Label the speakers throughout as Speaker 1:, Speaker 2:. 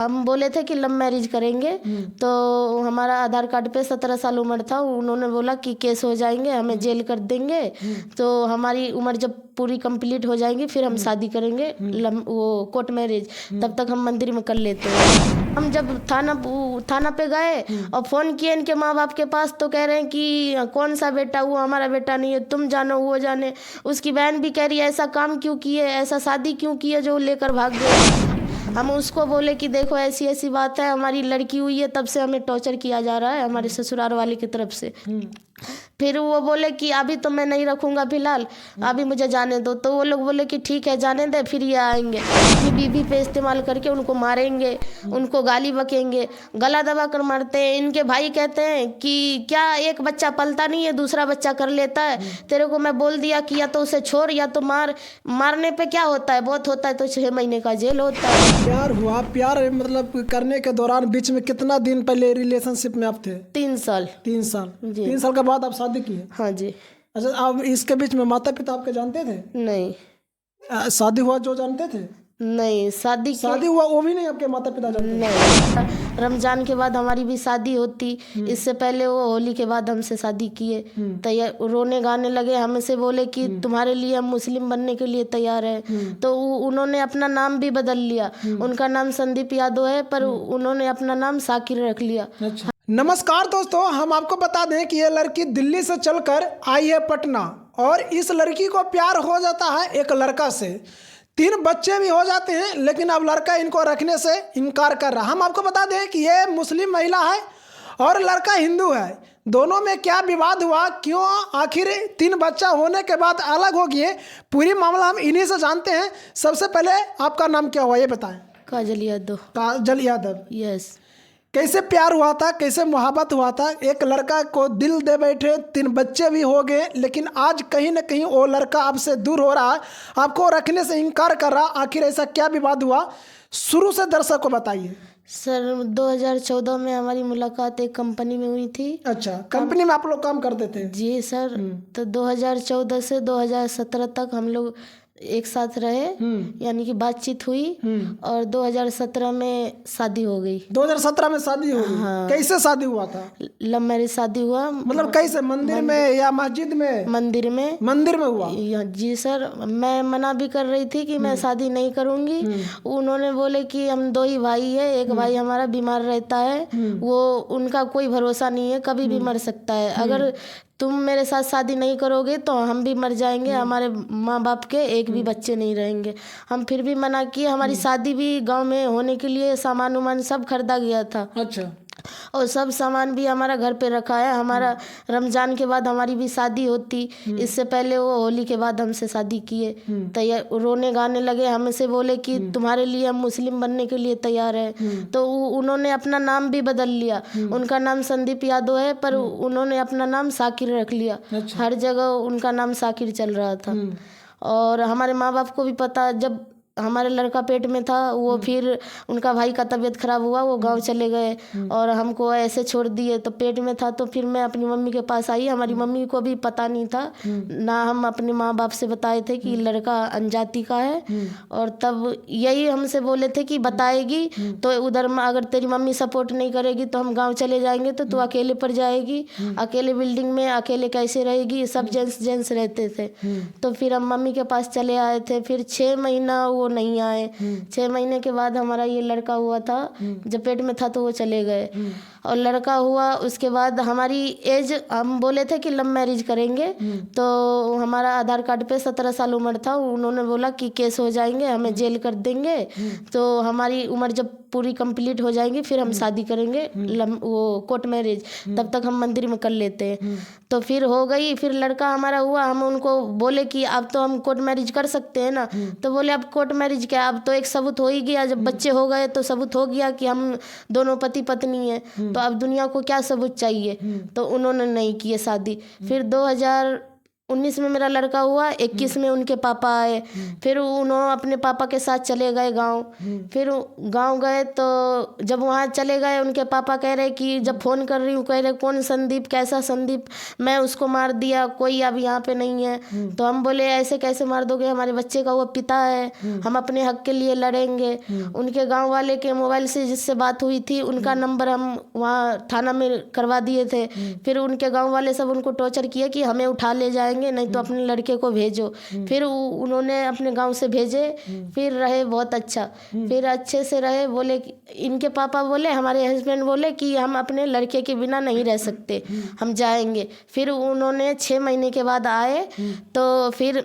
Speaker 1: हम बोले थे कि लव मैरिज करेंगे, तो हमारा आधार कार्ड पे 17 साल उम्र था। उन्होंने बोला कि केस हो जाएंगे, हमें जेल कर देंगे, तो हमारी उम्र जब पूरी कंप्लीट हो जाएगी फिर हम शादी करेंगे, वो कोर्ट मैरिज, तब तक हम मंदिर में कर लेते हैं। हम जब थाना पे गए और फ़ोन किए इनके माँ बाप के पास, तो कह रहे हैं कि कौन सा बेटा, वो हमारा बेटा नहीं है, तुम जानो वो जाने। उसकी बहन भी कह रही है ऐसा काम क्यों किए, ऐसा शादी क्यों किए जो लेकर भाग गए। हम उसको बोले कि देखो ऐसी ऐसी बात है, हमारी लड़की हुई है, तब से हमें टॉर्चर किया जा रहा है हमारे ससुराल वाले की तरफ से। फिर वो बोले कि अभी तो मैं नहीं रखूँगा फिलहाल, अभी मुझे जाने दो। तो वो लोग बोले कि ठीक है जाने दे, फिर ये आएंगे अपनी बीवी पे इस्तेमाल करके उनको मारेंगे, उनको गाली बकेंगे, गला दबा कर मारते हैं। इनके भाई कहते हैं कि क्या एक बच्चा पलता नहीं है, दूसरा बच्चा कर लेता है। तेरे को मैं बोल दिया कि या तो उसे छोड़ या तो मार। मारने पे क्या होता है, बहुत होता है तो 6 महीने का जेल होता है।
Speaker 2: प्यार हुआ, प्यार मतलब करने के दौरान बीच में कितना दिन पहले रिलेशनशिप में आप थे?
Speaker 1: 3 साल।
Speaker 2: 3 साल।
Speaker 1: जी।
Speaker 2: 3 साल के बाद आप शादी की?
Speaker 1: हाँ जी।
Speaker 2: अच्छा, आप इसके बीच में माता पिता आपके जानते थे?
Speaker 1: नहीं।
Speaker 2: शादी हुआ जो जानते थे?
Speaker 1: नहीं,
Speaker 2: शादी हुआ वो भी नहीं आपके माता पिता जानते थे?
Speaker 1: नहीं। रमजान के बाद हमारी भी शादी होती, इससे पहले वो होली के बाद हमसे शादी किए। तो ये रोने गाने लगे, हमसे बोले कि तुम्हारे लिए हम मुस्लिम बनने के लिए तैयार हैं। तो उन्होंने अपना नाम भी बदल लिया। उनका नाम संदीप यादव है, पर उन्होंने अपना नाम साकिर रख लिया।
Speaker 2: अच्छा। नमस्कार दोस्तों, हम आपको बता दें कि ये लड़की दिल्ली से चलकर आई है पटना, और इस लड़की को प्यार हो जाता है एक लड़का से। 3 बच्चे भी हो जाते हैं, लेकिन अब लड़का इनको रखने से इनकार कर रहा। हम आपको बता दें कि ये मुस्लिम महिला है और लड़का हिंदू है। दोनों में क्या विवाद हुआ, क्यों आखिर 3 बच्चा होने के बाद अलग हो गए, पूरी मामला हम इन्हीं से जानते हैं। सबसे पहले आपका नाम क्या हुआ ये बताएं।
Speaker 1: काजल यादव।
Speaker 2: काजल यादव।
Speaker 1: यस।
Speaker 2: कैसे प्यार हुआ था, कैसे मोहब्बत हुआ था? एक लड़का को दिल दे बैठे, 3 बच्चे भी हो गए, लेकिन आज कहीं ना कहीं वो लड़का आपसे दूर हो रहा है, आपको रखने से इनकार कर रहा। आखिर ऐसा क्या विवाद हुआ, शुरू से दर्शक को बताइए।
Speaker 1: सर 2014 में हमारी मुलाकात एक कंपनी में हुई थी।
Speaker 2: अच्छा, कंपनी में आप लोग काम करते थे?
Speaker 1: जी सर। तो 2014 से 2017 तक हम लोग एक साथ रहे, यानी कि बातचीत हुई, और 2017 में शादी हो गई।
Speaker 2: 2017 में शादी हो गई?
Speaker 1: हाँ।
Speaker 2: कैसे शादी हुआ था?
Speaker 1: लव मैरिज शादी हुआ।
Speaker 2: मतलब कैसे, मंदिर में या मस्जिद में?
Speaker 1: मंदिर में।
Speaker 2: मंदिर में हुआ?
Speaker 1: जी सर। मैं मना भी कर रही थी कि मैं शादी नहीं करूंगी। उन्होंने बोले कि हम 2 ही भाई है, एक भाई हमारा बीमार रहता है, वो उनका कोई भरोसा नहीं है, कभी भी मर सकता है। अगर तुम मेरे साथ शादी नहीं करोगे तो हम भी मर जाएंगे, हमारे माँ बाप के एक भी बच्चे नहीं रहेंगे। हम फिर भी मना किए। हमारी शादी भी गांव में होने के लिए सामान उमान सब खरीदा गया था।
Speaker 2: अच्छा।
Speaker 1: और सब सामान भी हमारा घर पे रखा है। हमारा रमजान के बाद हमारी भी शादी होती, इससे पहले वो होली के बाद हमसे शादी किए। तो ये रोने गाने लगे, हमसे बोले कि तुम्हारे लिए हम मुस्लिम बनने के लिए तैयार हैं। तो उन्होंने अपना नाम भी बदल लिया। उनका नाम संदीप यादव है, पर उन्होंने अपना नाम साकिर रख लिया।
Speaker 2: अच्छा।
Speaker 1: हर जगह उनका नाम साकिर चल रहा था। और हमारे माँ बाप को भी पता, जब हमारे लड़का पेट में था, वो फिर उनका भाई का तबीयत खराब हुआ, वो गांव चले गए और हमको ऐसे छोड़ दिए। तो पेट में था तो फिर मैं अपनी मम्मी के पास आई। हमारी मम्मी को भी पता नहीं था, ना हम अपने माँ बाप से बताए थे कि लड़का अनजाति का है। और तब यही हमसे बोले थे कि बताएगी तो उधर अगर तेरी मम्मी सपोर्ट नहीं करेगी तो हम गाँव चले जाएंगे, तो तू अकेले पड़ जाएगी, अकेले बिल्डिंग में अकेले कैसे रहेगी। सब जेंट्स रहते थे। तो फिर हम मम्मी के पास चले आए थे। फिर 6 महीना वो नहीं आए। 6 महीने के बाद हमारा ये लड़का हुआ था। जब पेट में था तो वो चले गए, और लड़का हुआ। उसके बाद हमारी एज, हम बोले थे कि लव मैरिज करेंगे, तो हमारा आधार कार्ड पे 17 साल उम्र था। उन्होंने बोला कि केस हो जाएंगे, हमें जेल कर देंगे, तो हमारी उम्र जब पूरी कंप्लीट हो जाएगी फिर हम शादी करेंगे, वो कोर्ट मैरिज, तब तक हम मंदिर में कर लेते हैं। तो फिर हो गई। फिर लड़का हमारा हुआ। हम उनको बोले कि अब तो हम कोर्ट मैरिज कर सकते हैं ना, तो बोले अब कोर्ट मैरिज क्या, अब तो एक सबूत हो ही गया। जब बच्चे हो गए तो सबूत हो गया कि हम दोनों पति पत्नी हैं, तो अब दुनिया को क्या सबूत चाहिए। तो उन्होंने नहीं किए शादी। फिर 19 में मेरा लड़का हुआ, 21 में उनके पापा आए। फिर उन्होंने अपने पापा के साथ चले गए गांव। फिर गांव गए तो जब वहाँ चले गए, उनके पापा कह रहे कि जब फ़ोन कर रही हूँ, कह रहे कौन संदीप, कैसा संदीप, मैं उसको मार दिया, कोई अब यहाँ पे नहीं है। तो हम बोले ऐसे कैसे मार दोगे, हमारे बच्चे का वो पिता है, हम अपने हक के लिए लड़ेंगे। उनके गाँव वाले के मोबाइल से जिससे बात हुई थी, उनका नंबर हम वहाँ थाना में करवा दिए थे। फिर उनके गाँव वाले सब उनको टॉर्चर किए कि हमें उठा ले जाएंगे, नहीं तो अपने लड़के को भेजो। फिर उन्होंने अपने गांव से भेजे। फिर रहे बहुत अच्छा, फिर अच्छे से रहे। बोले इनके पापा बोले, हमारे हस्बैंड बोले कि हम अपने लड़के के बिना नहीं रह सकते, हम जाएंगे। फिर उन्होंने 6 महीने के बाद आए। तो फिर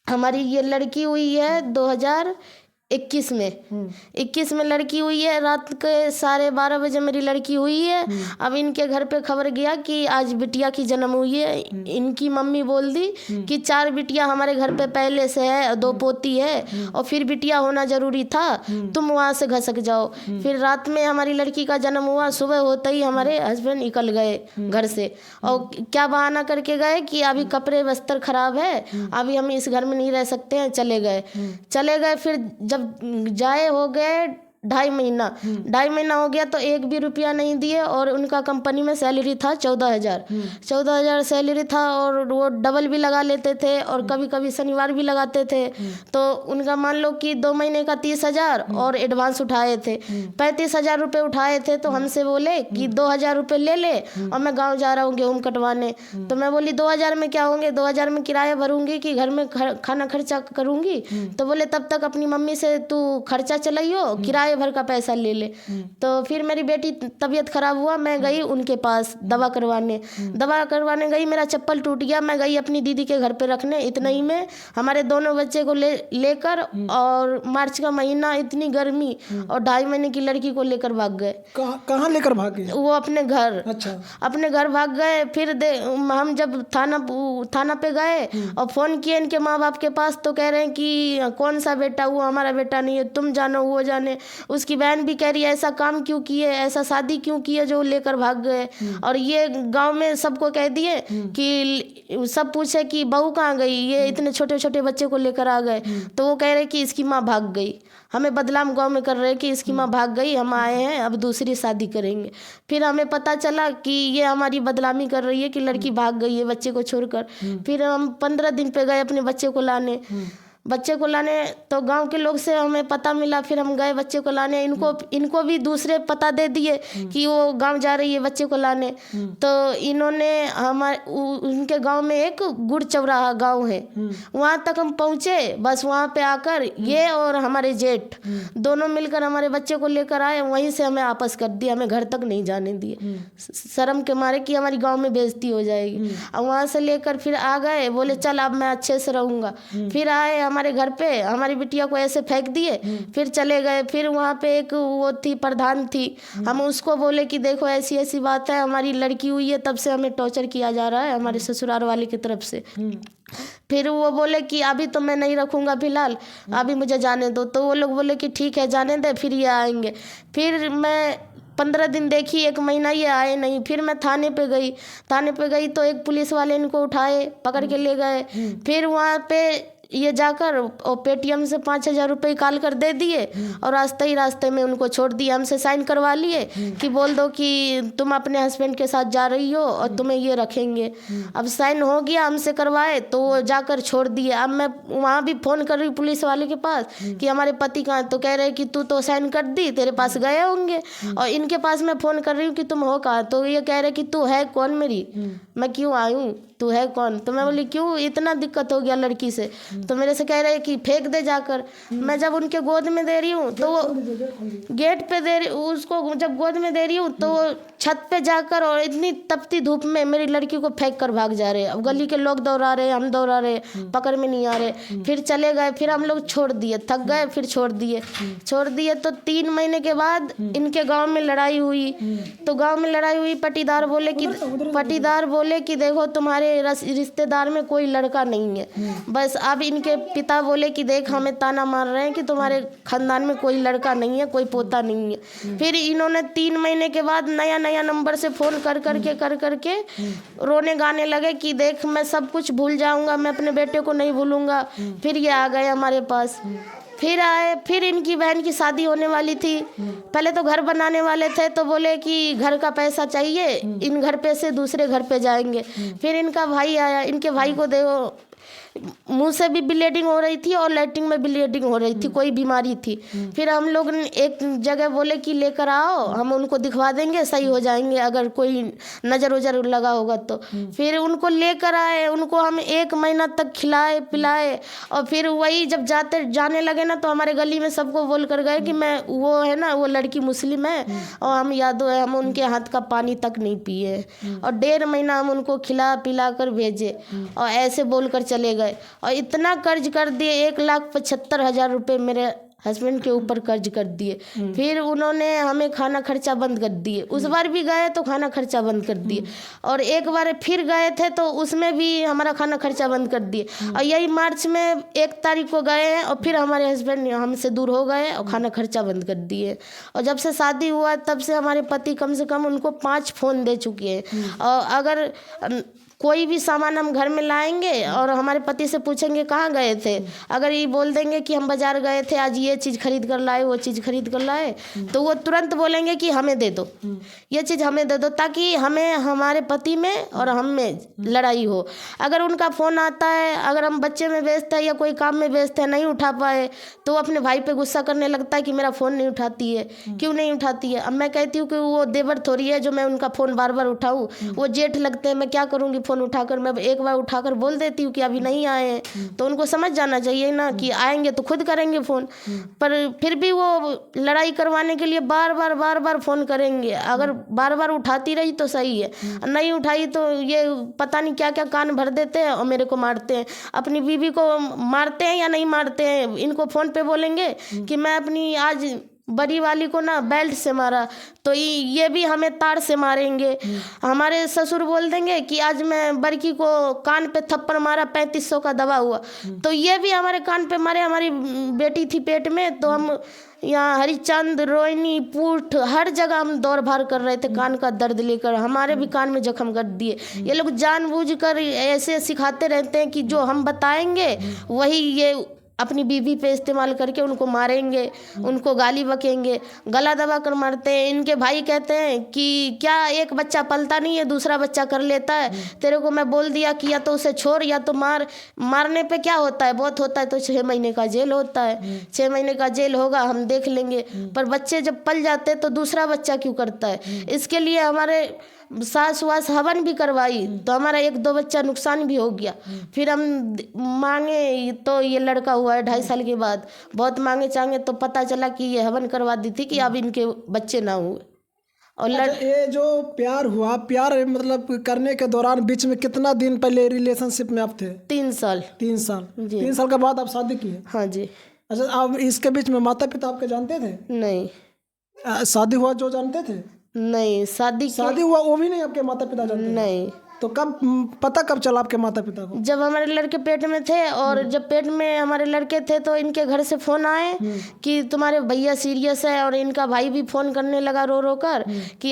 Speaker 1: हमारी ये लड़की हुई है 2021 में। 21 में लड़की हुई है, रात के 12:30 बजे मेरी लड़की हुई है। अब इनके घर पे खबर गया कि आज बिटिया की जन्म हुई है। इनकी मम्मी बोल दी कि 4 बिटिया हमारे घर पे पहले से है, 2 पोती है, और फिर बिटिया होना जरूरी था, तुम वहाँ से घसक जाओ। फिर रात में हमारी लड़की का जन्म हुआ। सुबह होते ही हमारे हस्बैंड निकल गए घर से, और क्या बहाना करके गए कि अभी कपड़े बस्तर खराब है, अभी हम इस घर में नहीं रह सकते हैं, चले गए। फिर जब जाए हो गए 2.5 महीना हो गया तो 1 भी रुपया नहीं दिए। और उनका कंपनी में सैलरी था 14,000 सैलरी था, और वो डबल भी लगा लेते थे और कभी कभी शनिवार भी लगाते थे। तो उनका मान लो कि 2 महीने का 30,000 और एडवांस उठाए थे, 35,000 रुपये उठाए थे। तो हमसे बोले कि 2,000 रुपये ले ले, और मैं गाँव जा रहा हूँ गेहूँ कटवाने। तो मैं बोली 2,000 में क्या होंगे, 2,000 में किराया भरूंगी कि घर में खाना खर्चा करूँगी। तो बोले तब तक अपनी मम्मी से तू खर्चा चलाइयो, किराया भर का पैसा ले ले। तो फिर मेरी बेटी तबीयत खराब हुआ, मैं गई उनके पास दवा करवाने गई। मेरा चप्पल टूट गया, मैं गई अपनी दीदी के घर पे रखने। इतना ही में हमारे दोनों बच्चे को लेकर, और मार्च का महीना, इतनी गर्मी, और 2.5 महीने की लड़की को लेकर भाग गए।
Speaker 2: कहाँ लेकर भागे?
Speaker 1: वो अपने घर।
Speaker 2: अच्छा।
Speaker 1: अपने घर भाग गए। फिर हम जब थाना पे गए और फ़ोन किए इनके माँ बाप के पास, तो कह रहे हैं कि कौन सा बेटा, वो हमारा बेटा नहीं है, तुम जानो वो जाने। उसकी बहन भी कह रही है ऐसा काम क्यों किए, ऐसा शादी क्यों किए जो लेकर भाग गए। और ये गांव में सबको कह दिए कि सब पूछे कि बहू कहाँ गई, ये इतने छोटे छोटे बच्चे को लेकर आ गए। तो वो कह रहे कि इसकी माँ भाग गई। हमें बदनाम गांव में कर रहे हैं कि इसकी माँ भाग गई, हम आए हैं अब दूसरी शादी करेंगे। फिर हमें पता चला कि ये हमारी बदनामी कर रही है कि लड़की भाग गई है बच्चे को छोड़कर। फिर हम 15 दिन पे गए अपने बच्चे को लाने। तो गांव के लोग से हमें पता मिला। फिर हम गए बच्चे को लाने। इनको भी दूसरे पता दे दिए कि वो गांव जा रही है बच्चे को लाने। तो इन्होंने उनके गांव में एक गुड़ चौराहा गांव है, वहाँ तक हम पहुँचे। बस वहाँ पे आकर ये और हमारे जेठ दोनों मिलकर हमारे बच्चे को लेकर आए। वहीं से हमें वापस कर दिया, हमें घर तक नहीं जाने दिए, शर्म के मारे कि हमारी गाँव में बेइज्जती हो जाएगी। और वहाँ से लेकर फिर आ गए, बोले चल अब मैं अच्छे से रहूँगा। फिर आए हमारे घर पे, हमारी बिटिया को ऐसे फेंक दिए, फिर चले गए। फिर वहाँ पे एक वो थी, प्रधान थी, हम उसको बोले कि देखो ऐसी ऐसी बात है, हमारी लड़की हुई है, तब से हमें टॉर्चर किया जा रहा है हमारे ससुराल वाले की तरफ से। फिर वो बोले कि अभी तो मैं नहीं रखूँगा फिलहाल, अभी मुझे जाने दो। तो वो लोग बोले कि ठीक है जाने दे, फिर ये आएंगे। फिर मैं 15 दिन देखी, 1 महीना ये आए नहीं। फिर मैं थाने पे गई तो एक पुलिस वाले इनको उठाए, पकड़ के ले गए। फिर वहाँ पे ये जाकर और पेटीएम से 5,000 रुपये निकाल कर दे दिए, और रास्ते में उनको छोड़ दिया। हमसे साइन करवा लिए कि बोल दो कि तुम अपने हस्बैंड के साथ जा रही हो और तुम्हें ये रखेंगे। अब साइन हो गया, हमसे करवाए, तो वो जाकर छोड़ दिए। अब मैं वहाँ भी फ़ोन कर रही हूँ पुलिस वाले के पास कि हमारे पति कहाँ, तो कह रहे कि तू तो साइन कर दी, तेरे पास गए होंगे। और इनके पास मैं फ़ोन कर रही हूँ कि तुम हो कहाँ, तो ये कह रहे कि तू है कौन, मेरी मैं क्यों आई हूँ, तू है कौन। तो मैं बोली क्यों, इतना दिक्कत हो गया लड़की से। तो मेरे से कह रहे कि फेंक दे जाकर। मैं जब उनके गोद में दे रही हूँ तो वो गेट पे दे रही, उसको जब गोद में दे रही हूँ तो वो छत पे जाकर और इतनी तपती धूप में मेरी लड़की को फेंक कर भाग जा रहे हैं। अब गली के लोग दौड़ा रहे, हम दौड़ा रहे, पकड़ में नहीं आ रहे। फिर चले गए, फिर हम लोग छोड़ दिए, थक गए, फिर छोड़ दिए। तो 3 महीने के बाद इनके गाँव में लड़ाई हुई। तो गाँव में लड़ाई हुई, पटीदार बोले बोले कि देखो तुम्हारे रिश्तेदार में कोई लड़का नहीं है। बस अब इनके पिता बोले कि देख हमें ताना मार रहे हैं कि तुम्हारे खानदान में कोई लड़का नहीं है, कोई पोता नहीं है। फिर इन्होंने 3 महीने के बाद नया नया नंबर से फ़ोन कर करके रोने गाने लगे कि देख मैं सब कुछ भूल जाऊंगा, मैं अपने बेटे को नहीं भूलूंगा। फिर ये आ गए हमारे पास, फिर आए, फिर इनकी बहन की शादी होने वाली थी। पहले तो घर बनाने वाले थे तो बोले कि घर का पैसा चाहिए, इन घर पे से दूसरे घर पे जाएंगे। फिर इनका भाई आया, इनके भाई को देखो मुंह से भी ब्लीडिंग हो रही थी और लैट्रिन में ब्लीडिंग हो रही थी, कोई बीमारी थी। फिर हम लोग एक जगह बोले कि लेकर आओ, हम उनको दिखवा देंगे, सही हो जाएंगे अगर कोई नज़र उजर लगा होगा तो। फिर उनको लेकर आए, उनको हम 1 महीना तक खिलाए पिलाए। और फिर वही जब जाने लगे ना तो हमारे गली में सबको बोल कर गए कि मैं वो है ना, वो लड़की मुस्लिम है और हम यादव है, हम उनके हाथ का पानी तक नहीं पिए। और 1.5 महीना हम उनको खिला पिला कर भेजे और ऐसे बोल कर चले गए। और इतना कर्ज कर दिए, 1,75,000 रुपये मेरे हस्बैंड के ऊपर कर्ज कर दिए। फिर उन्होंने हमें खाना खर्चा बंद कर दिए। उस बार भी गए तो खाना खर्चा बंद कर दिए, और एक बार फिर गए थे तो उसमें भी हमारा खाना खर्चा बंद कर दिए। और यही मार्च में 1 तारीख को गए हैं और फिर हमारे हस्बैंड हमसे दूर हो गए और खाना खर्चा बंद कर दिए। और जब से शादी हुआ तब से हमारे पति कम से कम उनको 5 फ़ोन दे चुके हैं। और अगर कोई भी सामान हम घर में लाएंगे और हमारे पति से पूछेंगे कहाँ गए थे, अगर ये बोल देंगे कि हम बाज़ार गए थे, आज ये चीज़ खरीद कर लाए, वो चीज़ खरीद कर लाए, तो वो तुरंत बोलेंगे कि हमें दे दो, ये चीज़ हमें दे दो, ताकि हमें हमारे पति में और हम में लड़ाई हो। अगर उनका फ़ोन आता है, अगर हम बच्चे में व्यस्त है या कोई काम में व्यस्त है, नहीं उठा पाए, तो वो अपने भाई पे गुस्सा करने लगता है कि मेरा फ़ोन नहीं उठाती है, क्यों नहीं उठाती है। अब मैं कहती हूँ कि वो देवर थोड़ी है जो मैं उनका फ़ोन बार बार उठाऊँ, वो जेठ लगते हैं, मैं क्या करूँगी फ़ोन उठाकर। मैं एक बार उठाकर बोल देती हूँ कि अभी नहीं आए हैं, तो उनको समझ जाना चाहिए ना कि आएंगे तो खुद करेंगे फ़ोन। पर फिर भी वो लड़ाई करवाने के लिए बार बार फ़ोन करेंगे। अगर बार बार उठाती रही तो सही है, नहीं उठाई तो ये पता नहीं क्या क्या कान भर देते हैं और मेरे को मारते हैं। अपनी बीवी को मारते हैं या नहीं मारते हैं, इनको फ़ोन पे बोलेंगे कि मैं अपनी आज बड़ी वाली को ना बेल्ट से मारा, तो ये भी हमें तार से मारेंगे। हमारे ससुर बोल देंगे कि आज मैं बड़की को कान पे थप्पड़ मारा, 3500 का दवा हुआ, तो ये भी हमारे कान पे मारे। हमारी बेटी थी पेट में, तो हम यहाँ हरिचंद, रोहिणी, पूठ, हर जगह हम दौड़ भार कर रहे थे कान का दर्द लेकर। हमारे भी कान में जख्म कर दिए। ये लोग जानबूझकर ऐसे सिखाते रहते हैं कि जो हम बताएंगे वही ये अपनी बीवी पे इस्तेमाल करके उनको मारेंगे, उनको गाली बकेंगे, गला दबा कर मारते हैं। इनके भाई कहते हैं कि क्या एक बच्चा पलता नहीं है, दूसरा बच्चा कर लेता है, तेरे को मैं बोल दिया कि या तो उसे छोड़ या तो मार। मारने पे क्या होता है, बहुत होता है तो 6 महीने का जेल होता है, 6 महीने का जेल होगा, हम देख लेंगे। पर बच्चे जब पल जाते हैं तो दूसरा बच्चा क्यों करता है। इसके लिए हमारे सास वास हवन भी करवाई तो हमारा 1-2 बच्चा नुकसान भी हो गया। फिर हम मांगे तो ये लड़का हुआ है 2.5 साल के बाद। बहुत मांगे चांगे तो पता चला कि ये हवन करवा दी थी कि अब इनके बच्चे ना हुए। और
Speaker 2: ये जो प्यार हुआ, प्यार मतलब करने के दौरान बीच में कितना दिन पहले रिलेशनशिप में आप थे?
Speaker 1: 3 साल।
Speaker 2: 3 साल।
Speaker 1: जी।
Speaker 2: 3 साल के बाद आप शादी किए?
Speaker 1: हाँ जी।
Speaker 2: अच्छा, आप इसके बीच में माता पिता आपके जानते थे?
Speaker 1: नहीं।
Speaker 2: शादी हुआ जो जानते थे?
Speaker 1: नहीं।
Speaker 2: शादी हुआ वो भी नहीं आपके माता पिता जानते थे?
Speaker 1: नहीं।
Speaker 2: तो पता कब चला आपके माता पिता को?
Speaker 1: जब हमारे लड़के पेट में थे, और जब पेट में हमारे लड़के थे तो इनके घर से फ़ोन आए कि तुम्हारे भैया सीरियस है, और इनका भाई भी फ़ोन करने लगा रो रो कर कि